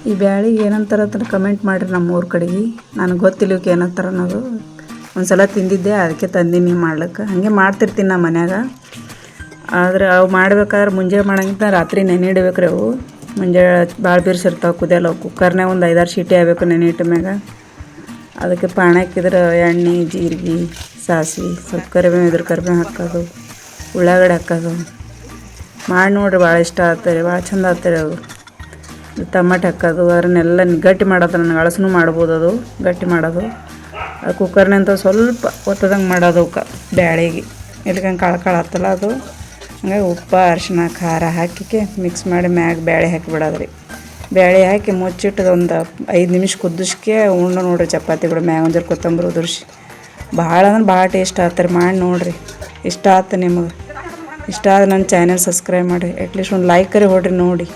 ಈ ಬ್ಯಾಳಿಗೆ ಏನಂತಾರ ಅಂತ ಕಮೆಂಟ್ ಮಾಡಿರಿ ನಮ್ಮೂರ ಕಡೆಗೆ. ನನಗೆ ಗೊತ್ತಿಲ್ಲ ಇವಕ್ಕೆ ಏನಂತಾರ ಅನ್ನೋದು. ಒಂದು ಸಲ ತಿಂದಿದ್ದೆ, ಅದಕ್ಕೆ ತಂದೀನಿ ಮಾಡ್ಲಿಕ್ಕೆ. ಹಾಗೆ ಮಾಡ್ತಿರ್ತೀನಿ ನಮ್ಮ ಮನ್ಯಾಗ. ಆದರೆ ಅವು ಮಾಡ್ಬೇಕಾದ್ರೆ ಮುಂಜಾನೆ ಮಾಡೋಂಗಿಂತ ರಾತ್ರಿ ನೆನೆ ಇಡ್ಬೇಕ್ರಿ ಅವು. ಮುಂಜಾನೆ ಭಾಳ ಬಿರ್ಸಿರ್ತಾವೆ, ಕುದಿಯಲ್ಲ. ಕುಕ್ಕರ್ನಾಗ ಒಂದು 5-6 ಸೀಟಿ ಆಗಬೇಕು ನೆನೆ ಇಟ್ಟ ಮ್ಯಾಗ. ಅದಕ್ಕೆ ಪಾಣ ಹಾಕಿದ್ರೆ ಎಣ್ಣೆ, ಜೀರಿಗೆ, ಸಾಸಿವೆ, ಸ್ವಲ್ಪ ಕರಿಬೇವು, ಕರಿಬೇವು ಹಾಕೋದು, ಉಳ್ಳಾಗಡ್ಡೆ ಹಾಕೋದು ಮಾಡಿ ನೋಡಿರಿ. ಭಾಳ ಇಷ್ಟ ಆಗ್ತಾರೆ, ಭಾಳ ಚಂದ ಆಗ್ತಾರೆ ಅವು. ಟಮಾಟೆ ಹಾಕೋದು, ಅದನ್ನೆಲ್ಲ ಗಟ್ಟಿ ಮಾಡೋದು. ನನಗೆ ಅಳಸನು ಮಾಡ್ಬೋದು, ಅದು ಗಟ್ಟಿ ಮಾಡೋದು. ಅದು ಕುಕ್ಕರ್ನಂತ ಸ್ವಲ್ಪ ಒತ್ತದಂಗೆ ಮಾಡೋದು ಅವಕ್ಕೆ ಬ್ಯಾಳಿಗೆ. ಇಲ್ಕಂಗೆ ಕಾಳು ಆಗ್ತಲ್ಲ ಅದು. ಹಂಗಾಗಿ ಉಪ್ಪು, ಅರಿಶಿನ, ಖಾರ ಹಾಕಿ ಮಿಕ್ಸ್ ಮಾಡಿ ಮ್ಯಾಗ ಬ್ಯಾಳೆ ಹಾಕಿಬಿಡೋದು ರೀ. ಬ್ಯಾಳೆ ಹಾಕಿ ಮುಚ್ಚಿಟ್ಟು ಒಂದು 5 ನಿಮಿಷ ಕುದಿಸ್ಕೆ ಉಣ್ಣು ನೋಡಿರಿ ಚಪಾತಿಗಳು. ಮ್ಯಾಗ ಒಂದು ಜರ ಕೊತ್ತಂಬರಿ ಉದುರಿಸಿ. ಭಾಳ ಅಂದ್ರೆ ಭಾಳ ಟೇಸ್ಟ್ ಆಗ್ತಾರೆ. ಮಾಡಿ ನೋಡಿರಿ. ಇಷ್ಟ ಆಯ್ತು ನಿಮಗೆ. ಇಷ್ಟ ಆದ್ರೆ ನನ್ನ ಚಾನೆಲ್ ಸಬ್ಸ್ಕ್ರೈಬ್ ಮಾಡಿರಿ. ಅಟ್ಲೀಸ್ಟ್ ಒಂದು ಲೈಕರೇ ಹೊಡ್ರಿ ನೋಡಿ.